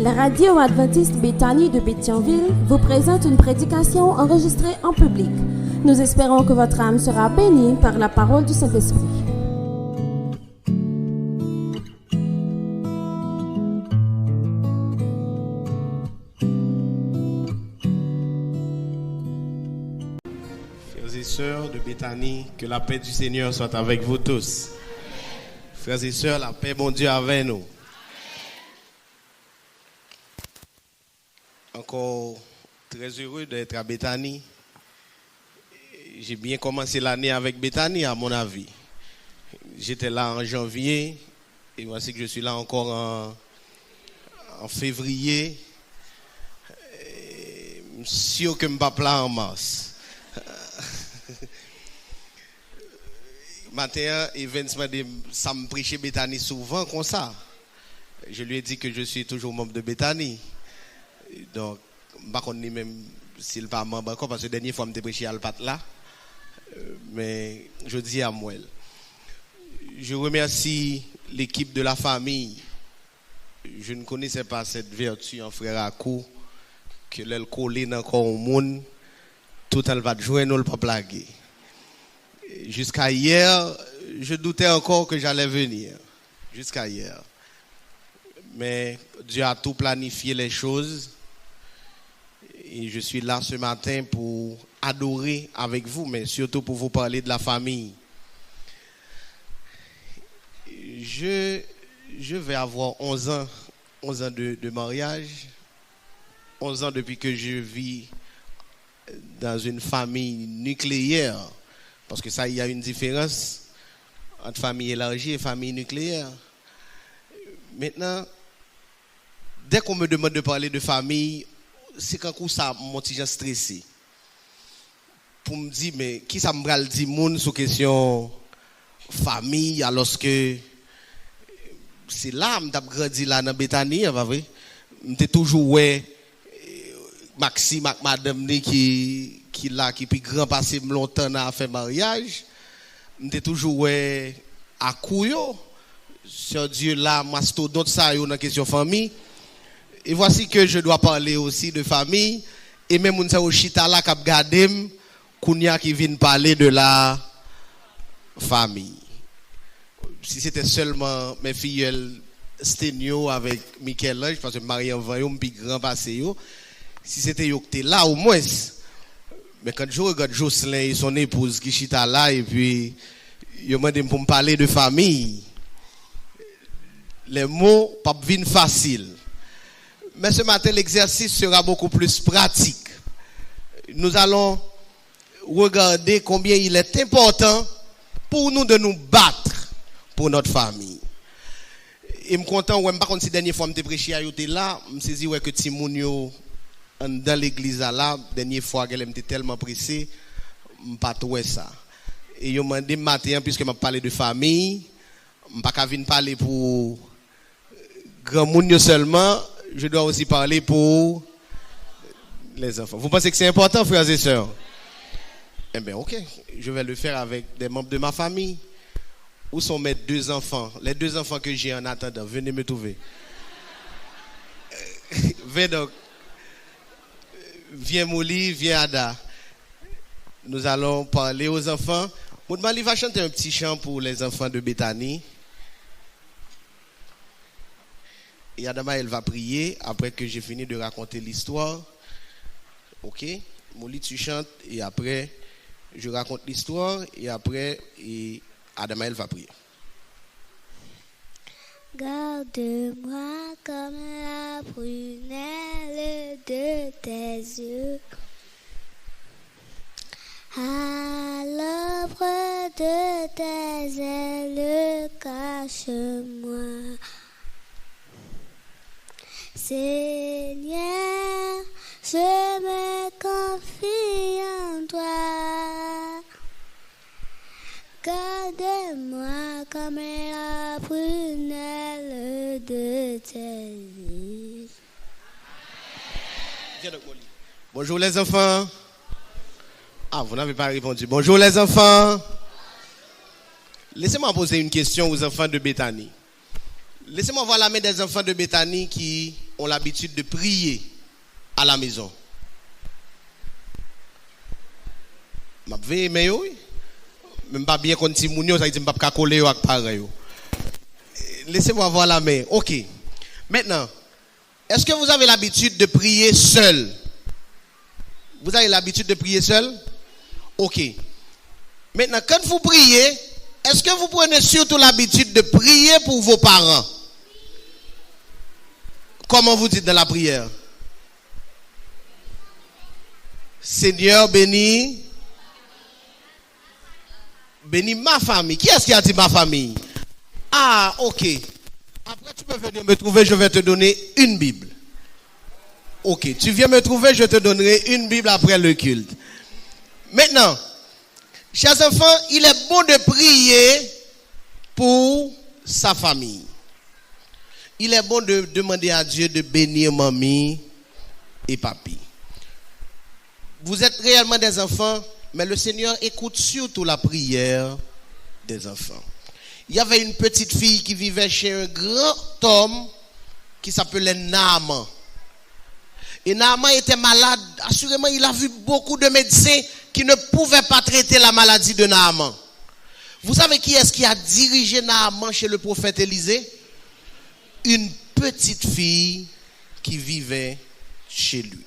La radio adventiste Béthanie de Pétionville vous présente une prédication enregistrée en public. Nous espérons que votre âme sera bénie par la parole du Saint-Esprit. Frères et sœurs de Béthanie, que la paix du Seigneur soit avec vous tous. Frères et sœurs, la paix, mon Dieu, avec nous. Encore très heureux d'être à Béthanie. J'ai bien commencé l'année avec Béthanie, à mon avis. J'étais là en janvier et voici que je suis là encore en février. Je suis sûr que je ne vais pas là en mars. Matin, Evans m'a dit, ça me prêchait Béthanie souvent comme ça. Je lui ai dit que je suis toujours membre de Béthanie. Donc, je ne sais pas même s'il n'est pas membre encore, parce que la dernière fois, je me prêché à l'Alpat là. Mais je dis à moi. Je remercie l'équipe de la famille. Je ne connaissais pas cette vertu en frère Akou, que l'elle collée dans le corps au monde, tout elle va jouer, nous le pas blaguer. Jusqu'à hier, je doutais encore que j'allais venir. Jusqu'à hier. Mais Dieu a tout planifié les choses. Et je suis là ce matin pour adorer avec vous, mais surtout pour vous parler de la famille. Je vais avoir 11 ans de mariage, 11 ans depuis que je vis dans une famille nucléaire, parce que ça, il y a une différence entre famille élargie et famille nucléaire. Maintenant, dès qu'on me demande de parler de famille, c'est quand ça m'a stressé. Pour me dire, mais qui ça me dit moun sur question famille, alors que c'est là que j'ai grandi là dans Béthanie, pas vrai? J'étais toujours ouais Maxime avec madame qui là qui puis grand passé longtemps à faire mariage. J'étais toujours ouais à Kouyo sur Dieu là mastodonte ça yo dans question famille. Et voici que je dois parler aussi de famille. Et même on au chita là k'ap gadem kounya qui vient parler de la famille. Si c'était seulement mes filles Stenio avec Michel-Ange, parce que Marie-Anne Vaillon puis grand passé yo. Si c'était yo qui là au moins. Mais quand je regarde Jocelyn et son épouse qui chita là et puis yo m'a dit pour me parler de famille. Les mots pas viennent facile. Mais ce matin, l'exercice sera beaucoup plus pratique. Nous allons regarder combien il est important pour nous de nous battre pour notre famille. Et je suis content, je ne sais pas si la dernière fois je prêché à yote là, je me suis dit que Timounio dans l'église là, la dernière fois qu'elle était tellement pressée, je ne pas trouvé ça. Et je me dit matin, puisque je parlé de famille, je ne vais pas venir parler pour grand monde seulement. Je dois aussi parler pour les enfants. Vous pensez que c'est important, frères et sœurs? Eh bien, ok. Je vais le faire avec des membres de ma famille. Où sont mes deux enfants? Les deux enfants que j'ai en attendant. Venez me trouver. Venez donc. Viens Mouli, viens Ada. Nous allons parler aux enfants. Moudmali va chanter un petit chant pour les enfants de Béthanie. Et Adama, elle va prier après que j'ai fini de raconter l'histoire. Ok? Mouli, tu chantes et après, je raconte l'histoire et après, Adama, elle va prier. Garde-moi comme la prunelle de tes yeux. À l'ombre de tes ailes, cache-moi. Seigneur, je me confie en toi. Garde-moi comme la prunelle de tes yeux. Bonjour les enfants. Ah, vous n'avez pas répondu. Bonjour les enfants. Laissez-moi poser une question aux enfants de Béthanie. Laissez-moi voir la main des enfants de Bethany qui ont l'habitude de prier à la maison. Je vais aimer, oui. Même pas bien qu'on si mounio, ça dit que je ne peux pas coller avec pareil. Laissez-moi voir la main. Ok. Maintenant, est-ce que vous avez l'habitude de prier seul? Vous avez l'habitude de prier seul? Ok. Maintenant, quand vous priez, est-ce que vous prenez surtout l'habitude de prier pour vos parents? Comment vous dites dans la prière? Seigneur, bénis ma famille. Qui est-ce qui a dit ma famille? Ah, ok. Après, tu peux venir me trouver, je vais te donner une Bible. Ok, tu viens me trouver, je te donnerai une Bible après le culte. Maintenant, chers enfants, il est bon de prier pour sa famille. Il est bon de demander à Dieu de bénir mamie et papi. Vous êtes réellement des enfants, mais le Seigneur écoute surtout la prière des enfants. Il y avait une petite fille qui vivait chez un grand homme qui s'appelait Naaman. Et Naaman était malade. Assurément, il a vu beaucoup de médecins qui ne pouvaient pas traiter la maladie de Naaman. Vous savez qui est-ce qui a dirigé Naaman chez le prophète Élisée? Une petite fille qui vivait chez lui.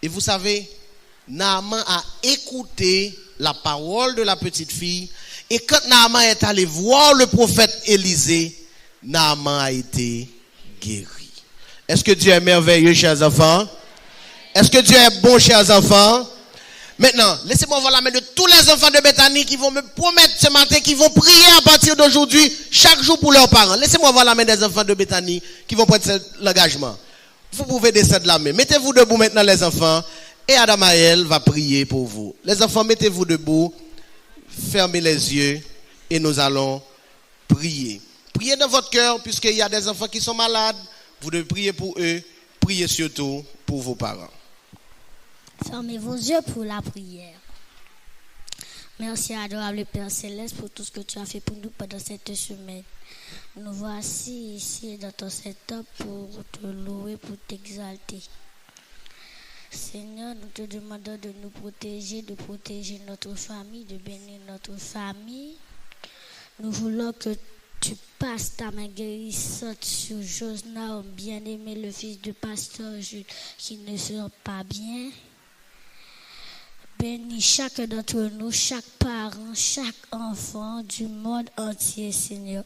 Et vous savez, Naaman a écouté la parole de la petite fille. Et quand Naaman est allé voir le prophète Élisée, Naaman a été guéri. Est-ce que Dieu est merveilleux, chers enfants? Est-ce que Dieu est bon, chers enfants? Maintenant, laissez-moi voir la main de tous les enfants de Bethany qui vont me promettre ce matin qu'ils vont prier à partir d'aujourd'hui, chaque jour pour leurs parents. Laissez-moi voir la main des enfants de Bethany qui vont prendre l'engagement. Vous pouvez descendre la main. Mettez-vous debout maintenant, les enfants. Et Adamaël va prier pour vous. Les enfants, mettez-vous debout. Fermez les yeux. Et nous allons prier. Priez dans votre cœur, puisqu'il y a des enfants qui sont malades. Vous devez prier pour eux. Priez surtout pour vos parents. Fermez vos yeux pour la prière. Merci, adorable Père Céleste, pour tout ce que tu as fait pour nous pendant cette semaine. Nous voici ici dans ton setup pour te louer, pour t'exalter. Seigneur, nous te demandons de nous protéger, de protéger notre famille, de bénir notre famille. Nous voulons que tu passes ta main guérissante sur Josna, bien-aimé, le fils du pasteur Jules, qui ne sent pas bien. Bénis chaque d'entre nous, chaque parent, chaque enfant du monde entier, Seigneur.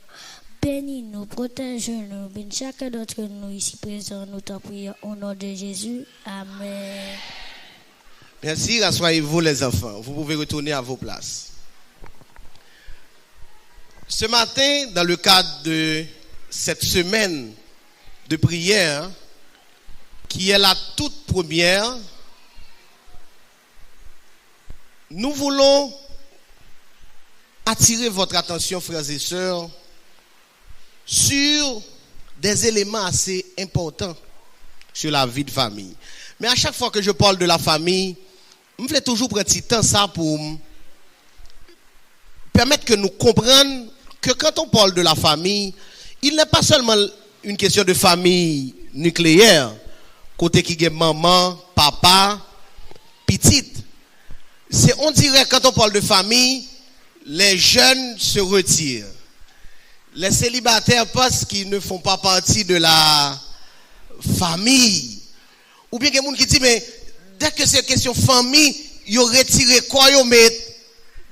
Bénis-nous, protège-nous, bénis chacun d'entre nous ici présents, nous t'en prions au nom de Jésus. Amen. Merci, rassoyez-vous les enfants. Vous pouvez retourner à vos places. Ce matin, dans le cadre de cette semaine de prière, qui est la toute première, nous voulons attirer votre attention, frères et sœurs, sur des éléments assez importants sur la vie de famille. Mais à chaque fois que je parle de la famille, je fais toujours prendre un petit temps ça pour permettre que nous comprenions que quand on parle de la famille, il n'est pas seulement une question de famille nucléaire, côté qui est maman, papa, petite. C'est, on dirait, quand on parle de famille, les jeunes se retirent. Les célibataires pensent qu'ils ne font pas partie de la famille. Ou bien il y a des gens qui disent, mais dès que c'est question famille, ils ont retiré quoi, ils mettent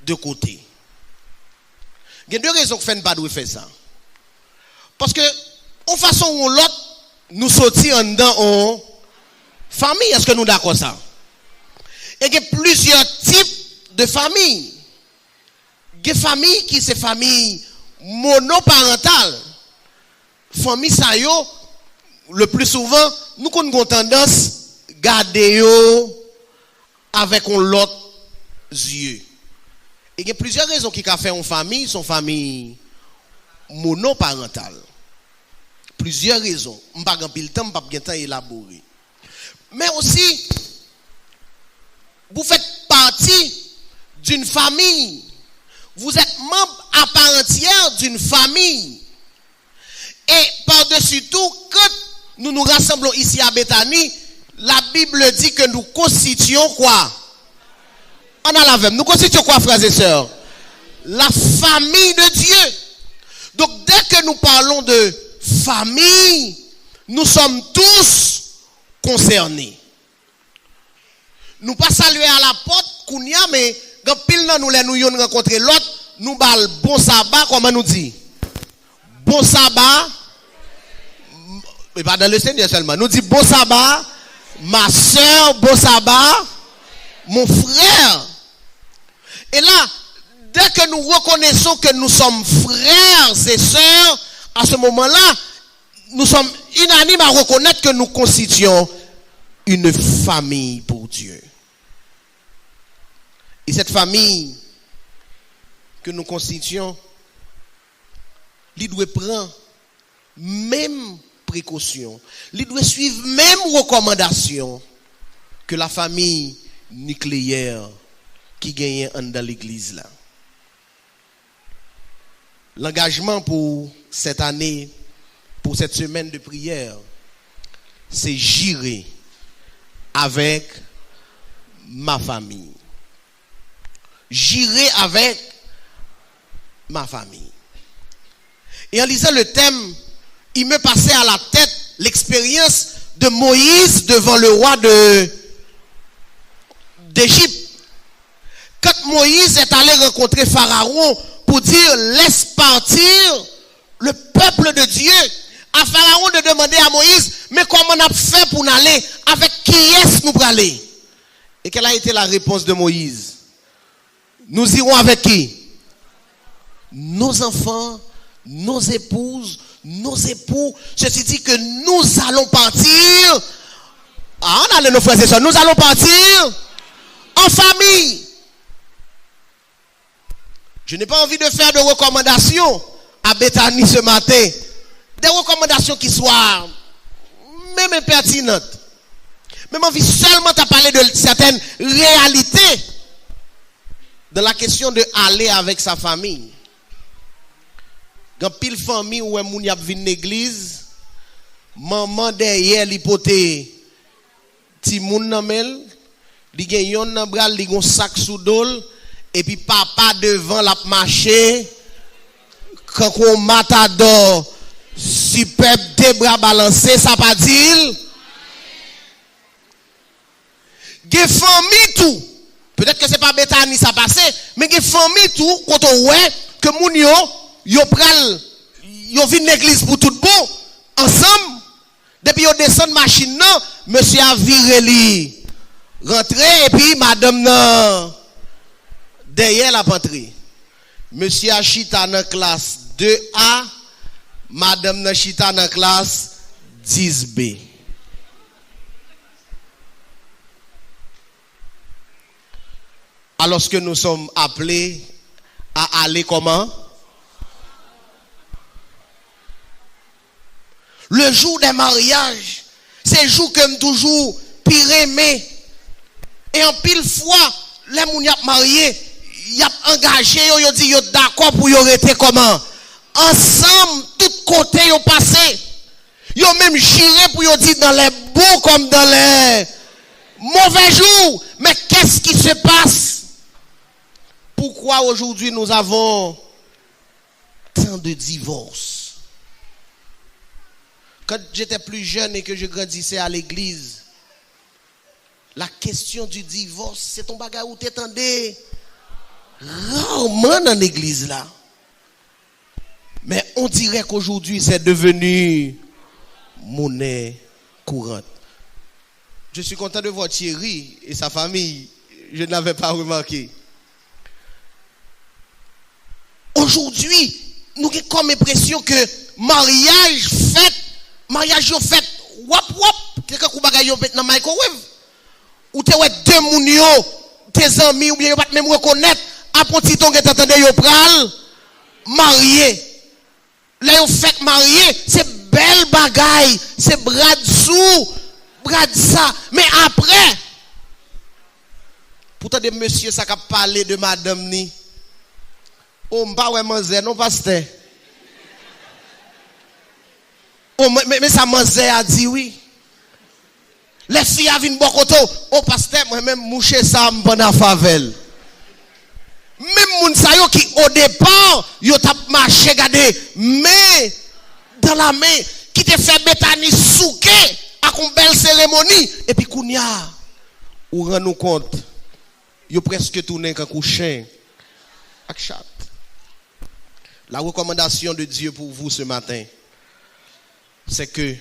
de côté. Il y a deux raisons qui ne font pas de faire ça. Parce que, en façon ou l'autre, nous sortis en dedans en famille. Est-ce que nous d'accord ça? Et il y a plusieurs types de familles. Il y a des familles qui sont familles monoparentales. Famille ça yo, le plus souvent, nous avons tendance à garder yo avec l'autre yeux. Et il y a plusieurs raisons qui ont fait une famille, son famille monoparentale. Plusieurs raisons. Je ne vais pas le temps, je ne vais pas élaborer. Mais aussi, vous faites partie d'une famille. Vous êtes membre à part entière d'une famille. Et par-dessus tout, quand nous nous rassemblons ici à Bethany, la Bible dit que nous constituons quoi? On a la même. Nous constituons quoi, frères et sœurs? La famille de Dieu. Donc, dès que nous parlons de famille, nous sommes tous concernés. Nous pas saluer à la porte, Kounia, mais quand pile nous nous rencontrer l'autre, nous bal bon sabbat, comment nous dit? Bon sabbat, mais pas dans le Seigneur seulement. Nous dit bon sabbat, ma soeur, bon sabbat, mon frère. Et là, dès que nous reconnaissons que nous sommes frères et sœurs, à ce moment-là, nous sommes unanimes à reconnaître que nous constituons une famille pour Dieu. Et cette famille que nous constituons, il doit prendre même précaution, il doit suivre même recommandation que la famille nucléaire qui gagne dans l'église là. L'engagement pour cette année, pour cette semaine de prière, c'est j'irai avec ma famille. J'irai avec ma famille. Et en lisant le thème, il me passait à la tête l'expérience de Moïse devant le roi d'Égypte. Quand Moïse est allé rencontrer Pharaon pour dire laisse partir le peuple de Dieu, à Pharaon de demander à Moïse, mais comment on a fait pour aller? Avec qui est-ce nous pour aller? Et quelle a été la réponse de Moïse? Nous irons avec qui? Nos enfants, nos épouses, nos époux. Ceci dit que nous allons partir. Ah, on a nos frères et sœurs. Nous allons partir en famille. Je n'ai pas envie de faire de recommandations à Bethany ce matin. Des recommandations qui soient même impertinentes. Même envie seulement de parler de certaines réalités de la question de aller avec sa famille. Dans pile famille où un moun y a vinn l'église, maman derrière l'hypothèse ti moun nan mel, li gen yon nan bral, li gon sac sous dol, et puis papa devant la marché, quand on matador, superbe des bras balancés, ça pas dire. Gen famille tout. Peut-être que c'est pas Bethany ça passé, mais gen famille tout, quand on ouais, que moun yo pral, yo vin l'église pour tout bon, ensemble, depuis yo descend machine nan, monsieur a viré li, rentré, et puis madame nan, derrière la pantry. Monsieur a chita dans classe 2A, madame nan chita dans classe 10B. Alors que nous sommes appelés à aller comment? Le jour des mariages, c'est le jour que toujours pire aimé. Et en pile fois, les moun yap marié, yap engagé, yo dit yo d'accord pour yo rester comment? Ensemble, tout côté yo passé. Yo même juré pour yo dire dans les beaux comme dans les mauvais jours. Mais qu'est-ce qui se passe? Pourquoi aujourd'hui nous avons tant de divorces? Quand j'étais plus jeune et que je grandissais à l'église, la question du divorce, c'est ton bagage où t'étendais rarement dans l'église là. Mais on dirait qu'aujourd'hui c'est devenu monnaie courante. Je suis content de voir Thierry et sa famille. Je ne l'avais pas remarqué. Aujourd'hui, nous avons comme impression que mariage fait, wap wap, quelqu'un qui bagay yo dans microwave. Ou te ouais deux moun yo, tes amis ou bien yo pas même reconnaître, après petit ton que t'entendais yo pral marié. Là yo fait marié, c'est belle bagaille, c'est bras dessous, bras de ça. Mais après, pourtant des monsieur ça qu'a parlé de madame ni. Oh m'pa ouais manzé non pasteur. Oh, mais ça Manzé a dit oui. Les filles a viennent bokoto. Oh, pasteur, moi-même, mouché ça, m'bana favel. Même moun sa yo qui, au départ, yo tap marché, gade, mais, dans la main, qui te fait Bethany souke, à une belle cérémonie, et puis kounya, ou rend nous compte, yo presque tourné comme chien, ak chat. La recommandation de Dieu pour vous ce matin, c'est que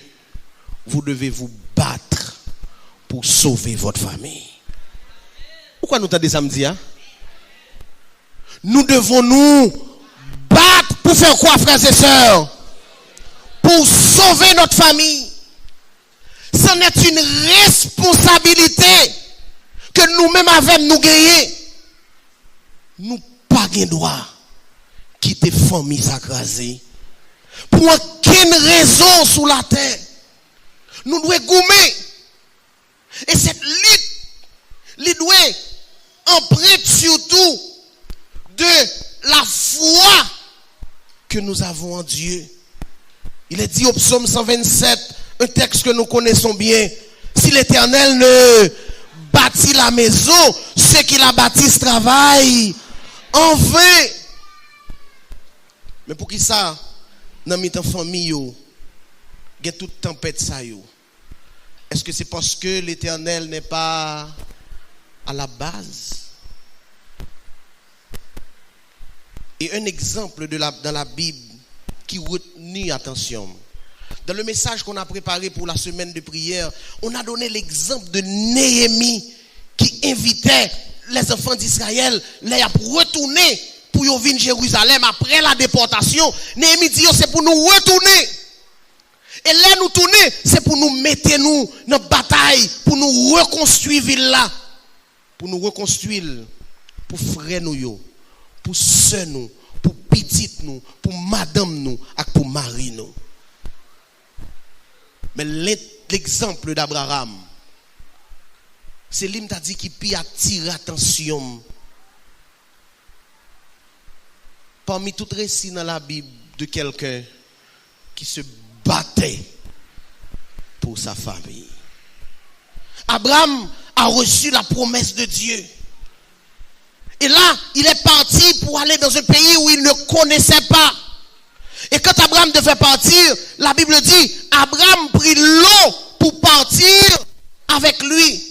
vous devez vous battre pour sauver votre famille. Pourquoi nous t'entendons samedi, hein? Nous devons nous battre pour faire quoi, frères et sœurs? Pour sauver notre famille. Ce n'est une responsabilité que nous-mêmes avons nous gagner. Nous pas de droit quitter famille sacrasée. Pour aucune raison sous la terre. Nous devons gommer. Et cette lutte, doit emprunter surtout de la foi que nous avons en Dieu. Il est dit au psaume 127, un texte que nous connaissons bien. Si l'Éternel ne bâtit la maison, ceux qui la bâtissent travaillent en vain. Mais pour qui ça, dans mes famille, il y a toute tempête ça yo. Est-ce que c'est parce que l'Éternel n'est pas à la base? Et un exemple dans la Bible qui retenu attention. Dans le message qu'on a préparé pour la semaine de prière, on a donné l'exemple de Néhémie qui invitait les enfants d'Israël à retourner pour venir à Jérusalem après la déportation. Néhémie dit c'est pour nous retourner. Et là nous tourner, c'est pour nous mettre nous dans la bataille, pour nous reconstruire ville là, pour nous reconstruire pour frère nous, pour sœur nous, pour petite nous, pour madame nous, et pour mari nous. Mais l'exemple d'Abraham, c'est lui qui a dit qui attire attention. Parmi tout récit dans la Bible de quelqu'un qui se battait pour sa famille. Abraham a reçu la promesse de Dieu. Et là, il est parti pour aller dans un pays où il ne connaissait pas. Et quand Abraham devait partir, la Bible dit, Abraham prit l'eau pour partir avec lui.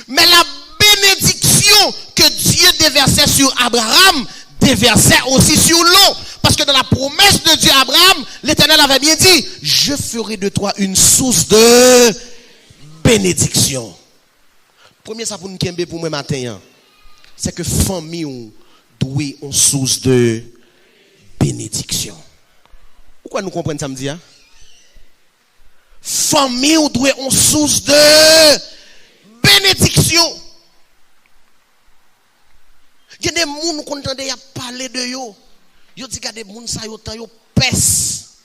Mais la bénédiction que Dieu déversait sur Abraham, déversait aussi sur l'eau. Parce que dans la promesse de Dieu à Abraham, l'Éternel avait bien dit, je ferai de toi une source de bénédiction. Premier ça pour nous kembe pour moi matin, c'est que famille doit une source de bénédiction. Pourquoi nous comprenons samedi? Famille doit une source de bénédiction. Il y a des gens qui entendent parler de yo. Yo dit que des gens ça yo tan yo pes.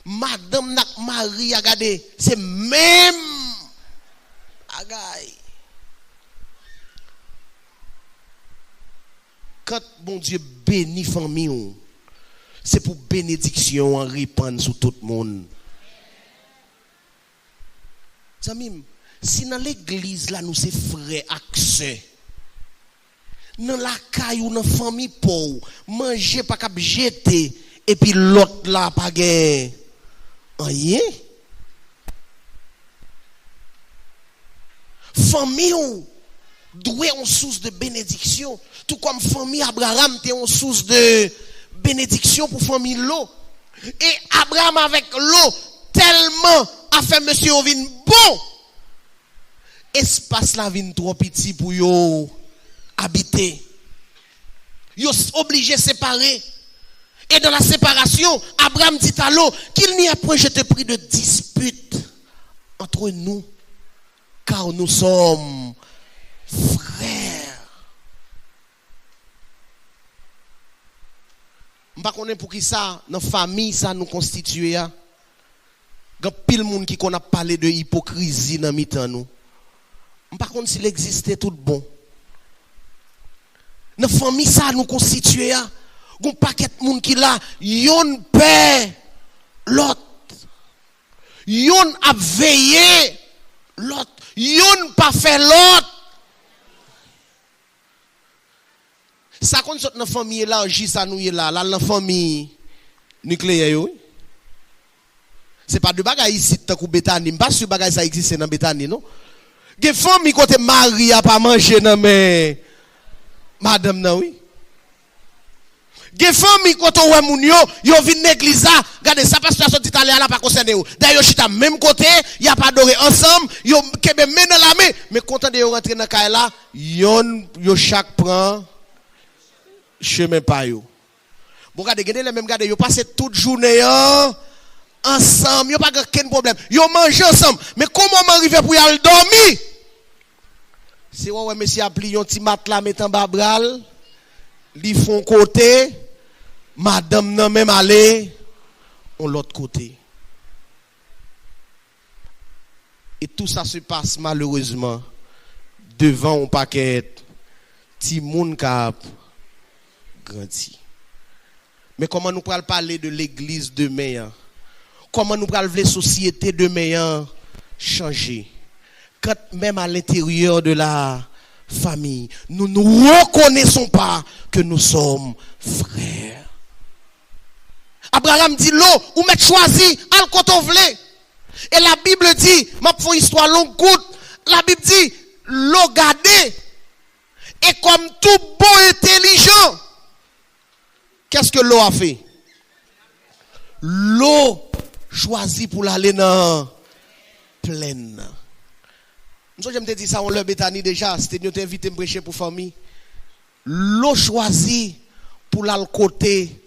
Madame nak Marie a gade, c'est même agay. Quand bon Dieu bénit famille, c'est pour bénédiction en répandre sur tout le monde. Samim, si dans l'église là nous c'est frère accès. Dans la caille ou dans la famille pauvre, manger pas cap jeter et puis l'autre là pas gagner rien. Famille doit une source de bénédiction, tout comme famille Abraham était une source de bénédiction pour famille l'eau. Et Abraham avec l'eau tellement a fait monsieur Ovin bon. Espace la vin trop petit pour yo habiter. Yo obligé de séparer. Et dans la séparation, Abraham dit à l'eau qu'il n'y a point, je te prie, de dispute entre nous, car nous sommes frères. Je ne sais pas pour qui ça, dans la famille, ça nous constitue. Il y a pile monde qui a parlé de hypocrisie dans mi-temps nous. Je ne sais pas s'il existait tout bon. Dans la famille, ça nous constitue. Un paquet de monde qui là, yon père, l'autre. Yon a veillé l'autre. Yon pas fait l'autre. Ça qu'on sort dans famille élargie ça nous est là dans famille nucléaire oui. C'est pas de bagaille ici tant que Bétani, pas sûr bagaille ça existe dans Bétani non. Des famille côté Marie a pas manger non mais madame non oui. Des famille côté ouais moun yo vinn l'église là, regardez ça pasteur sorti tout à l'heure là pas concerné ou. D'ailleurs chita même côté, y a pas adoré ensemble, yo kebe main dans la main, mais content de rentrer dans caille là, yo chaque prend chemin pa yo. Bon regardez les mêmes regardez yo passé toute journée ensemble, yo pas aucun problème. Yo mange ensemble, mais comment m'arriver pour y aller dormir? C'est ouais monsieur a pli un petit matelas mettant babral, li font côté, madame nan même aller on l'autre côté. Et tout ça se passe malheureusement devant un paquet ti moun k'ap grandi. Mais comment nous pourrons parler de l'église demain? Comment nous pourrons la société demain changer? Quand même à l'intérieur de la famille, nous ne reconnaissons pas que nous sommes frères. Abraham dit l'eau, ou m'être choisi, al koto vle. Et la Bible dit, m'a fait histoire longue courte, la Bible dit, l'eau gardée. Et comme tout bon intelligent, qu'est-ce que l'eau a fait? L'eau choisit pour l'aller dans plaine. Je me dis ça, on l'a Bétani déjà, c'était nous invité à me prêcher pour famille. L'eau choisit pour l'aller côté.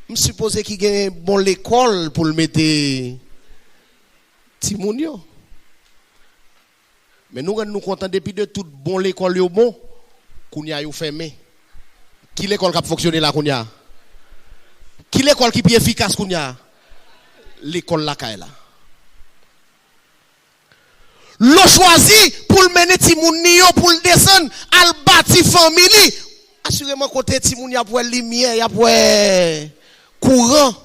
Je suppose qu'il y a bon l'école pour le mettre Timounio. Mais nous contents depuis de tout bon l'école yo bon, qu'on y a fermé. Qui l'école qui a fonctionné là qu'on y a? Qui l'école qui est efficace qu'on y a? L'école là là. L'on choisi pour le mener Timounio pour le descendre al bâti famille. Assurément côté Timounio a pour lumière, y a pour courant.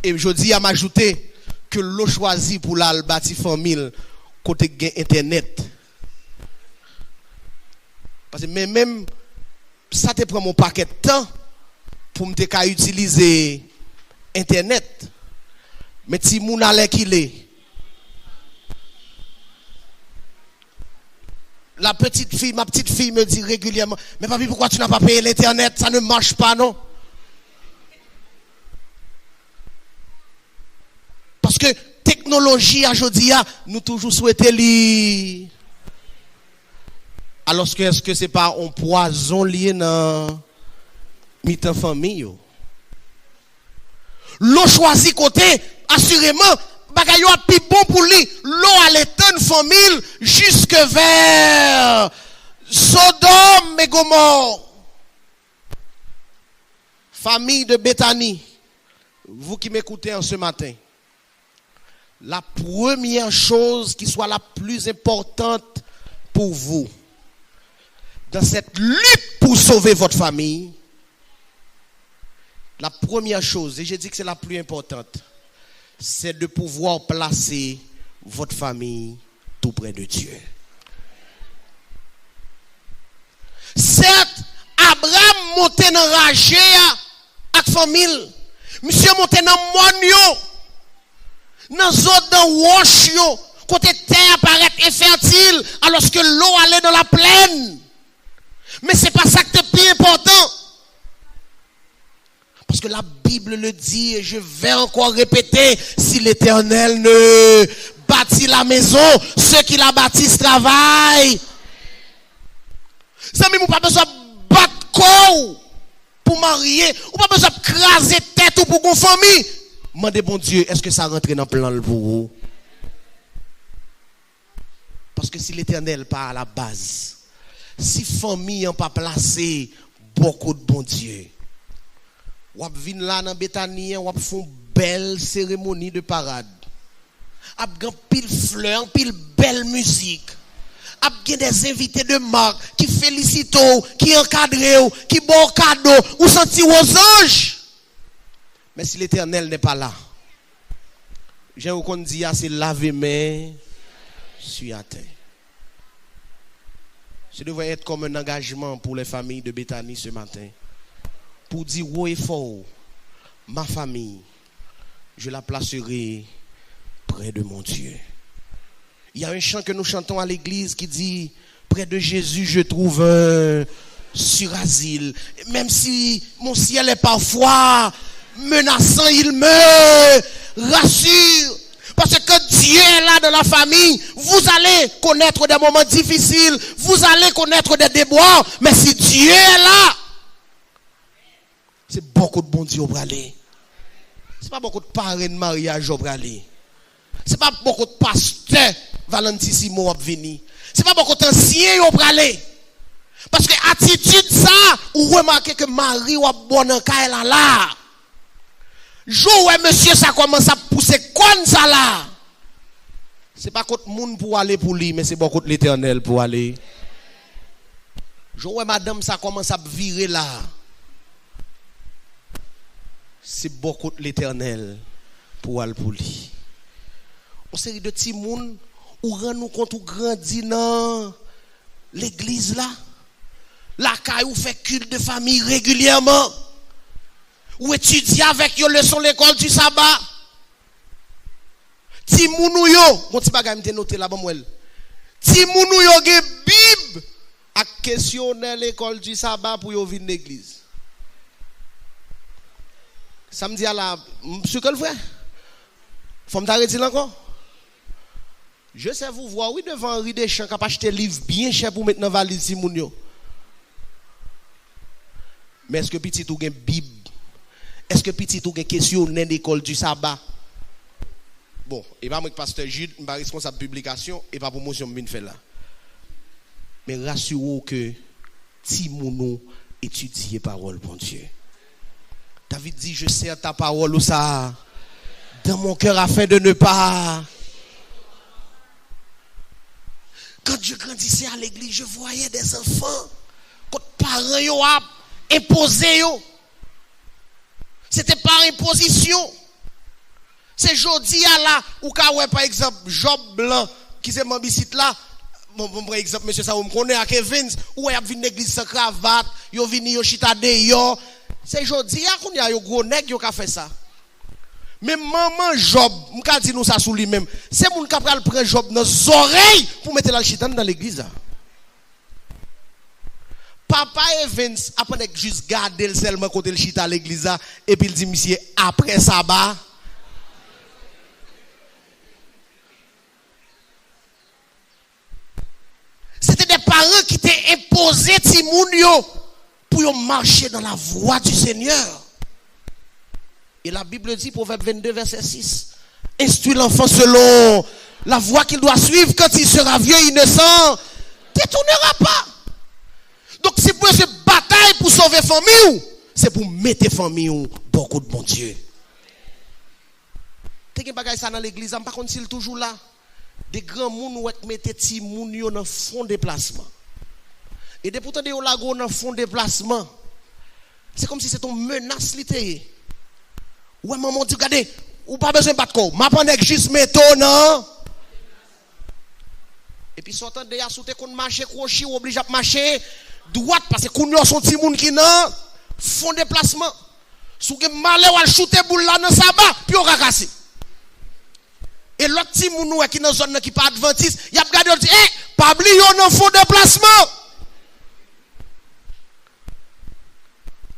Et je dis à m'ajouter que l'on choisi pour la bâti famille côté internet. Parce que même ça te prend mon paquet de temps pour me utiliser internet. Mais si moun a qu'il est. La petite fille, ma petite fille me dit régulièrement, mais papi, pourquoi tu n'as pas payé l'internet? Ça ne marche pas, non? Parce que technologie aujourd'hui, nous toujours souhaitons lire. Alors que est-ce que c'est pas un poison lié dans mi-temps famille? L'eau choisit côté, assurément, bagayo a pi bon pour lui. L'eau a l'éteint famille jusque vers Sodome et Gomorrhe. Famille de Bétani, vous qui m'écoutez en ce matin, la première chose qui soit la plus importante pour vous, dans cette lutte pour sauver votre famille, la première chose, et je dis que c'est la plus importante, c'est de pouvoir placer votre famille tout près de Dieu. Certes, Abraham montait dans Ragé avec la famille. Monsieur montait dans Monio, dans zone de Roche, côté terre apparaît infertile, alors que l'eau allait dans la plaine. Mais ce n'est pas ça qui est plus important. Parce que la Bible le dit, et je vais encore répéter, si l'Éternel ne bâtit la maison, ceux qui la bâtissent travaillent. Ça, mais vous n'avez pas besoin de battre corps pour marier, ou pas besoin de craser tête ou pour une famille. Demandez bon Dieu, est-ce que ça rentre dans le plan pour vous? Parce que si l'Éternel part à la base, si famille n'a pas placé beaucoup de bon Dieu, ou vin là dans Bétanie, ou font belle cérémonie de parade. Ap gan pile fleurs, pile belle musique. Ap gen des invités de marque qui félicitent, qui encadrent, qui bon cadeau, ou senti aux anges. Mais si l'Éternel n'est pas là, j'ai qu'on dit, c'est laver main, suis à terre. Ce devrait être comme un engagement pour les familles de Béthanie ce matin. Pour dire haut et fort, ma famille, je la placerai près de mon Dieu. Il y a un chant que nous chantons à l'église qui dit, près de Jésus, je trouve un surasile. Même si mon ciel est parfois menaçant, il me rassure. Parce que Dieu est là dans la famille. Vous allez connaître des moments difficiles. Vous allez connaître des déboires. Mais si Dieu est là, c'est beaucoup de bon Dieu au bralé. C'est pas beaucoup de parrains de mariage au bralé. C'est pas beaucoup de pasteurs Valentissimo au veni. C'est pas beaucoup d'anciens au bralé. Parce que attitude ça, ou remarquez que Marie ou bonne en là. Jour où monsieur ça commence à pousser comme ça là. C'est pas contre monde pour aller pour lui, mais c'est beaucoup de l'Éternel pour aller. Jour où madame ça commence à virer là. C'est beaucoup de l'Éternel pour aller pour lui. On série de petits monde ou rend nous compte ou grandit dans l'église là. La caille ou fait culte de famille régulièrement. Ou étudier avec yo leçon l'école du sabbat. Ti mounou yo, mon ti bagay m'te noté là ba mwel. Ti mounou yo ge Bible à questionner l'école du sabbat pour yo venir l'église. Samedi à la monsieur quel frère? Faut m'arrêter encore. Je sais vous voir oui devant Henri Deschamps qui a acheté livre bien cher pour mettre dans valise ti moun yo. Mais est-ce que petit ou gen Bible? Est-ce que petit ou gen questionner l'école du sabbat? Bon, et pas moi pasteur Jude, je suis responsable de publication et pas promotion de faire là. Mais rassurez-vous que si mon étudie parole bon Dieu. David dit je sers ta parole ou ça dans mon cœur afin de ne pas. Quand je grandissais à l'église, je voyais des enfants quand parents yo a imposé yo. C'était par imposition. C'est jodi à la ou ka ouais par exemple Job Blanc qui c'est mon bisite là bon par exemple monsieur ça on me connaît à Kevin ou y a vinn l'église sans cravate yo vini yo chita dehors c'est jodi à qu'on y a yo gros nèg yo ka fait ça mais maman Job m'ka dit nous ça sous lui même c'est moun ka pral prendre Job dans oreilles pour mettre la chita dans l'église. Papa Evans après juste garder le seulement côté le chita à l'église et puis il dit monsieur après sabbat. C'était des parents qui t'ont imposé Timounio pour marcher dans la voie du Seigneur. Et la Bible dit, Proverbe 22, verset 6, instruis l'enfant selon la voie qu'il doit suivre. Quand il sera vieux, il ne s'en détournera pas. Donc, si vous se bataille pour sauver famille, c'est pour mettre famille beaucoup de bon Dieu. T'es qu'un bagage ça dans l'église, par contre, s'il est toujours là. Des grands moun qui mettent ti moun yo dans fond déplacement. Et de pourtant de yo lago dans fond déplacement. C'est comme si c'était une menace littéraire. Ouais maman dit regardez, ou pas besoin de battre quoi. M'a prendre juste métaux non. Et puis sortant de ya soute kon marcher crochet ou obligé à marcher droite parce que kon yo son ti moun qui nan fond déplacement. Sou gen malé ou shooter boule là dans sabbat puis on cassé. Et l'autre petit mounou qui dans zone qui pas adventiste, il a regardé il dit pas oublier on fond déplacement.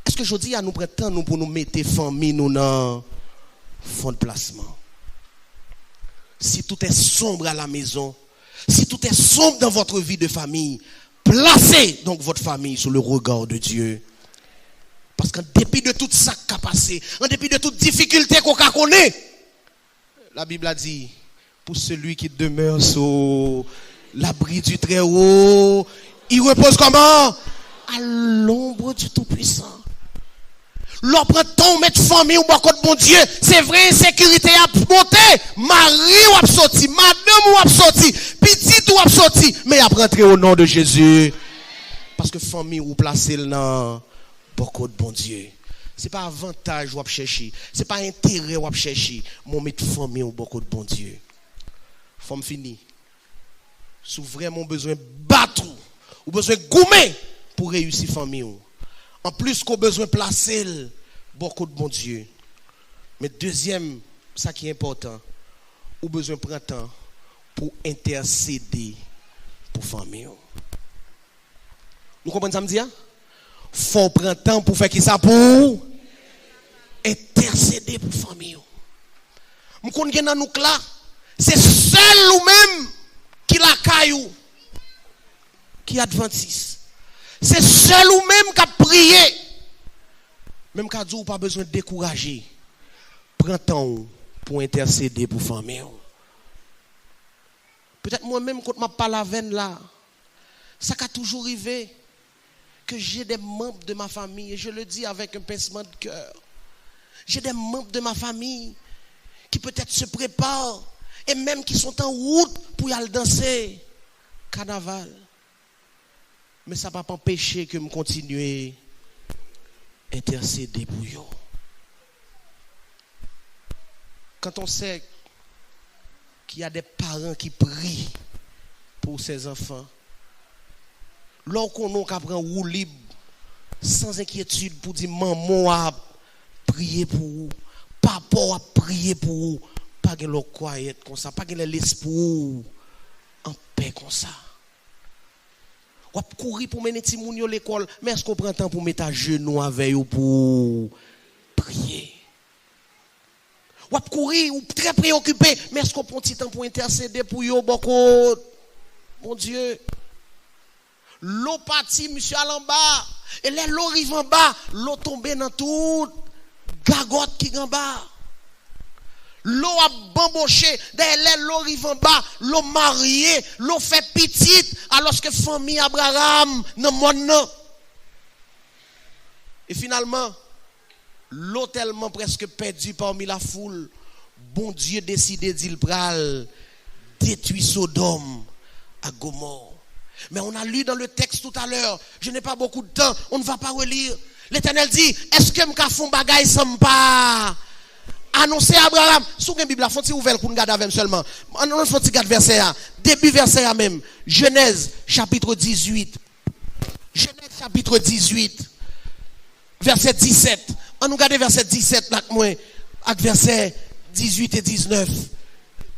Est-ce que je dis à nous prétend nous pour nous mettre famille nous dans fond de placement? Si tout est sombre à la maison, si tout est sombre dans votre vie de famille, placez donc votre famille sous le regard de Dieu. Parce qu'en dépit de tout ça qui a passé, en dépit de toute difficulté qu'on connaît, la Bible a dit, pour celui qui demeure sous l'abri du Très-Haut, il repose comment? À l'ombre du Tout-Puissant. L'on prend ton mettre famille ou beaucoup de bon Dieu, c'est vrai, insécurité a monté, mari ou a sorti, madame ou a sorti, petite ou a sorti, mais a rentré au nom de Jésus. Parce que famille ou placé dans beaucoup de bon Dieu. c'est pas avantage ou chercher, c'est pas intérêt ou chercher, mon mettre famille au beaucoup de bon Dieu. Faut fini. Si vraiment besoin battre ou besoin gommer pour réussir famille. En plus qu'on besoin placer beaucoup de bon Dieu. Mais deuxième, ça qui est important, ou besoin prendre temps pour intercéder pour famille. Nous comprenons ça me dit? Faut prendre temps pour faire qui ça pour intercéder pour famille. Nous connaissons dans nous là, c'est seul ou même qui la caillou qui adventiste. C'est seul ou même qui a prié. Même qui a dit ou pas besoin de décourager. Prends temps pour intercéder pour famille. Peut-être moi-même quand je parle la veine là, ça a toujours arrivé que j'ai des membres de ma famille, et je le dis avec un pincement de cœur. J'ai des membres de ma famille qui peut-être se préparent et même qui sont en route pour y aller danser carnaval. Mais ça ne va pas empêcher que je continue à intercéder pour eux. Quand on sait qu'il y a des parents qui prient pour ses enfants, lorsqu'on apprend roue libre, sans inquiétude pour dire maman a prié pour vous, papa a prié pour vous, pas que l'on croit être comme ça, pas que l'esprit en paix comme ça. On va courir pour mener Timounio à l'école, mais est-ce qu'on prend temps pour mettre à genoux avec vous pour prier? On va courir ou très préoccupé, mais est-ce qu'on prend un petit temps pour intercéder pour vous beaucoup? Mon Dieu. L'eau partit, monsieur à l'en bas. Et l'eau arrive en bas, l'eau tombe dans toute gagotte qui est en bas. L'eau a bamboché, derrière l'eau arrive en bas, l'eau mariée, l'eau fait petite, alors que famille Abraham dans mon nom. Et finalement, l'eau tellement presque perdue parmi la foule, bon Dieu décidé d'il pral détruire Sodome à Gomorrhe. Mais on a lu dans le texte tout à l'heure, je n'ai pas beaucoup de temps, on ne va pas relire. L'Éternel dit, est-ce que m'ka font bagaille sans pas annoncer à Abraham? Sous une Bible, faut-il ouvrir pour nous garder avec seulement. On faut-il garder verset A. Début verset A même. Genèse chapitre 18. Genèse chapitre 18. Verset 17. On nous garde verset 17 là moi avec verset 18 et 19.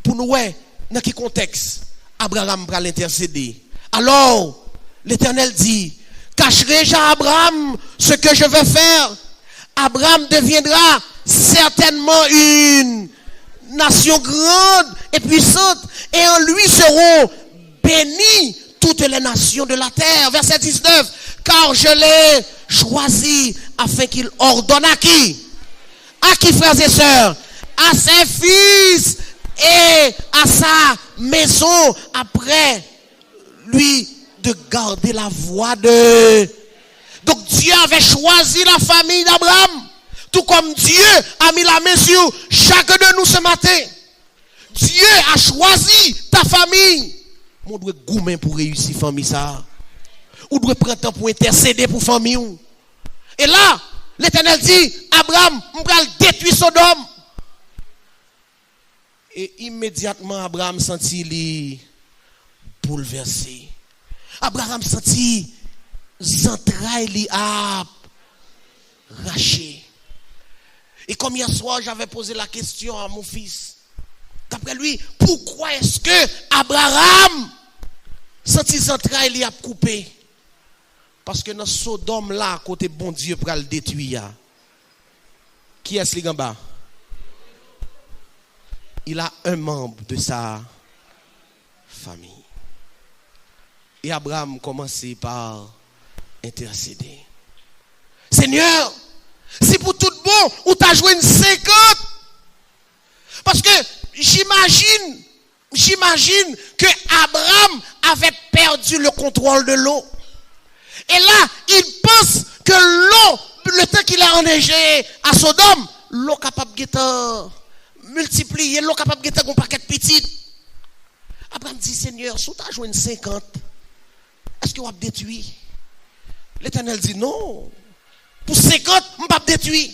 Pour nous ouais, dans quel contexte Abraham va l'intercéder. Alors, l'Éternel dit, cacherai-je à Abraham ce que je vais faire? Abraham deviendra certainement une nation grande et puissante, et en lui seront bénies toutes les nations de la terre. Verset 19, car je l'ai choisi afin qu'il ordonne à qui? À qui, frères et sœurs? À ses fils et à sa maison après lui de garder la voie de... Donc Dieu avait choisi la famille d'Abraham, tout comme Dieu a mis la main sur chacun de nous ce matin. Dieu a choisi ta famille. On doit goumer pour réussir famille ça. On doit prendre temps pour intercéder pour famille. Et là, l'Éternel dit, Abraham, on va détruire Sodome. Et immédiatement, Abraham sentit les bouleversé. Abraham sentit les entrailles arrachées. Et comme hier soir, j'avais posé la question à mon fils. D'après lui, pourquoi est-ce que Abraham sentit les entrailles coupées? Parce que dans Sodome là, côté bon Dieu pour le détruire. Qui est-ce qui est en bas? Il a un membre de sa famille. Et Abraham commençait par intercéder. Seigneur, si pour tout bon, ou t'as joué une 50. Parce que j'imagine que Abraham avait perdu le contrôle de l'eau. Et là, il pense que l'eau, le temps qu'il a enneigé à Sodome, l'eau capable de multiplier, l'eau capable de un paquet de petites. Abraham dit, Seigneur, si tu as joué une 50, est-ce que vous avez détruit? L'Éternel dit, non. Pour 50, je ne vais pas détruire.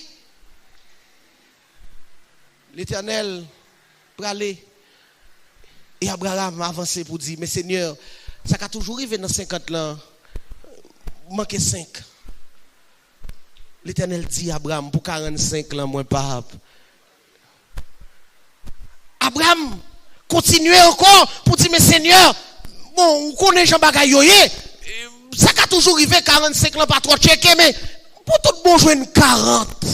l'Éternel pour aller. Et Abraham a avancé pour dire, mais Seigneur, ça a toujours arrivé dans 50 ans, manquer 5. L'Éternel dit à Abraham, pour 45 ans, moi pas. Abraham continue encore pour dire, mais Seigneur, bon, on connaît Jean Bagayoye, ça a toujours arrivé 45 ans, pas trop checké, mais pour tout bon jouer une 40.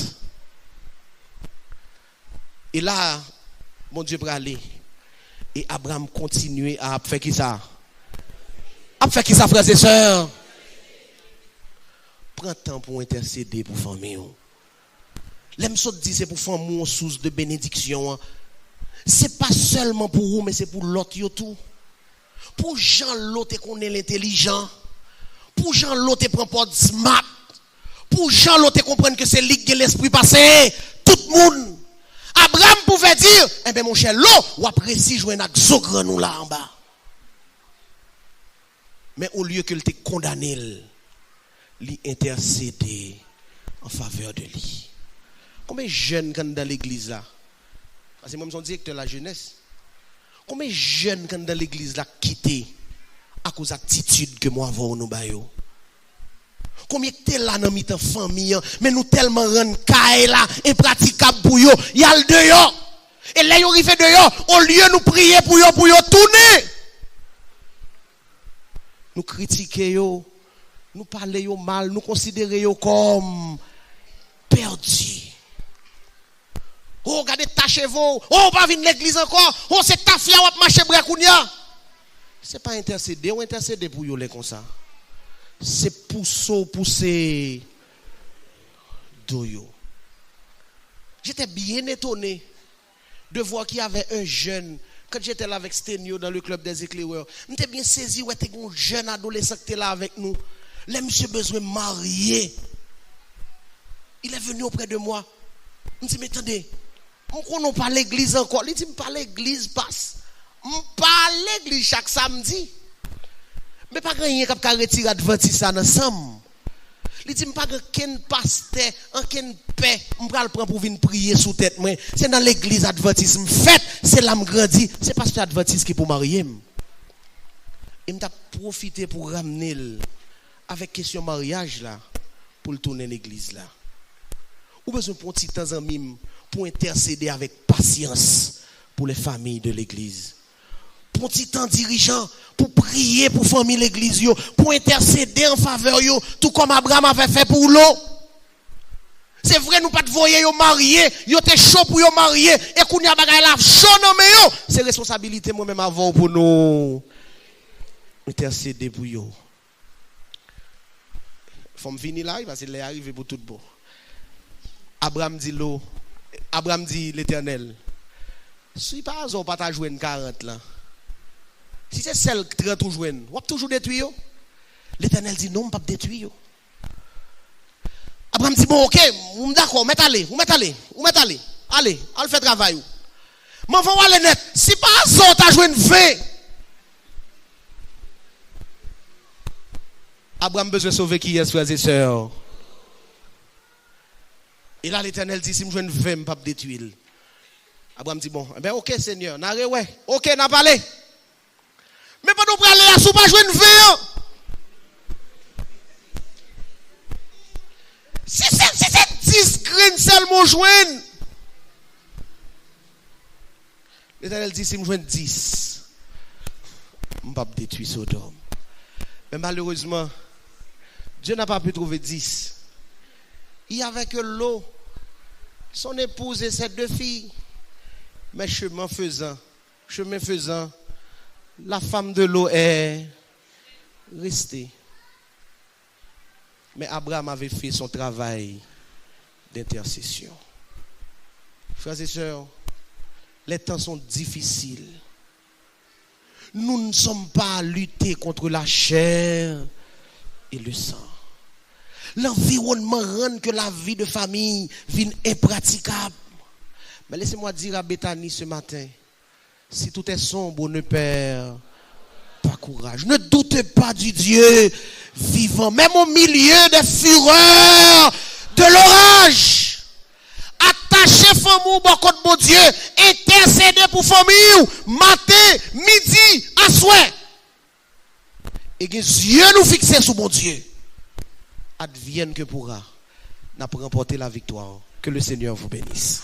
Et là, mon Dieu pour aller. Et Abraham continue à faire qui ça? À faire qui ça, frères et sœurs? Prends temps pour intercéder pour famille. L'aime ça dit c'est pour famille une source de bénédiction. C'est pas seulement pour vous, mais c'est pour l'autre tout. Pour Jean l'autre qu'on est l'intelligent. Pour Jean l'autre prend pas de smart. Pour Jean l'autre comprendre que c'est lui qui l'esprit passé. Tout le monde. Abraham pouvait dire, eh bien mon cher, l'eau, ou apprécie jouer un zogre nous là en bas. Mais au lieu qu'il te condamné, lui intercéder en faveur de lui. Combien de jeunes quand dans l'église là? Parce que moi je suis directeur de la jeunesse. Combien de jeunes quand dans l'église là quitté à cause d'attitude que moi avons nous bayo? Combien de temps là dans notre famille, mais nous tellement rendre caille là impraticable pour yo, y a le dehors. Et là yo arrivé dehors, au lieu nous prier pour yo tourner. Nous critiquer yo, nous parler yo mal, nous considérer yo comme perdu. Oh, regardez ta chevaux, oh, pas venir l'église encore, oh, c'est ta fia ou marcher brakounia. C'est pas intercéder, ou intercéder pour yo les comme ça. C'est pousser d'oyo. J'étais bien étonné de voir qu'il y avait un jeune, quand j'étais là avec Stenio dans le club des éclaireurs, j'étais bien saisi où était un jeune adolescent qui était là avec nous. Là, monsieur besoin de marier. Il est venu auprès de moi. Je me dit, mais attendez, on ne pas l'église encore. Il dit, je ne pas l'église passe. Je ne pas l'église chaque samedi. Mais pas rien qui a retiré adventiste ensemble. Il dit pas qu'un pasteur, qu'un paix, on va le prendre pour venir prier sous tête moi. C'est dans l'église adventiste fait, c'est là me grandi, c'est pasteur adventiste qui pour marier. Et m'a profité pour ramener avec question mariage là pour le tourner l'église là. Ou besoin pour un petit temps en mime pour intercéder avec patience pour les familles de l'église. Pour un petit temps dirigeant, pour prier pour famille l'église, pour intercéder en faveur, tout comme Abraham avait fait pour l'eau. C'est vrai, nous pas de voyer yo marié, yo te chaud pour yo marié, et qu'on y a bagay la chaud non mais yo. C'est responsabilité moi-même avant pour nous intercéder pour yo. Faut me finir là, parce qu'il est arrivé pour tout bon. Abraham dit l'eau, Abraham dit l'Éternel. Si pas on pas jouer une 40 là. Si c'est celle qui est toujours joindre, on va toujours détruire. L'Éternel dit non, on ne va pas détruire. Abraham dit bon, ok, on d'accord, mettez aller, allez, on fait travail. Mais on va aller net. Si pas ça, tu as joué une fin. Abraham besoin de sauver qui est, frères et sœurs. Et là, l'Éternel dit si je joue une fin, je ne vais pas détruire. Abraham dit bon, ben ok, Seigneur, ok, n'a pas parlé. Mais pas nous aller à sous pas jouer une veille. Si c'est 10 graines seulement joindre. L'Éternel dit si je joins 10, je ne vais pas détruire Sodome. Mais malheureusement, Dieu n'a pas pu trouver 10. Il y avait que l'eau, son épouse et ses 2 filles. Mais chemin faisant, la femme de l'eau est restée. Mais Abraham avait fait son travail d'intercession. Frères et sœurs, les temps sont difficiles. Nous ne sommes pas à lutter contre la chair et le sang. L'environnement rend que la vie de famille devient impraticable. Mais laissez-moi dire à Bethany ce matin, si tout est sombre, ne perds pas courage. Ne doutez pas du Dieu vivant, même au milieu des fureurs de l'orage. Attachez l'amour, bon côté bon Dieu, intercéder pour famille, matin, midi, à soir. Et que Dieu nous fixe sur bon Dieu. Advienne que pourra, n'a pas remporté la victoire. Que le Seigneur vous bénisse.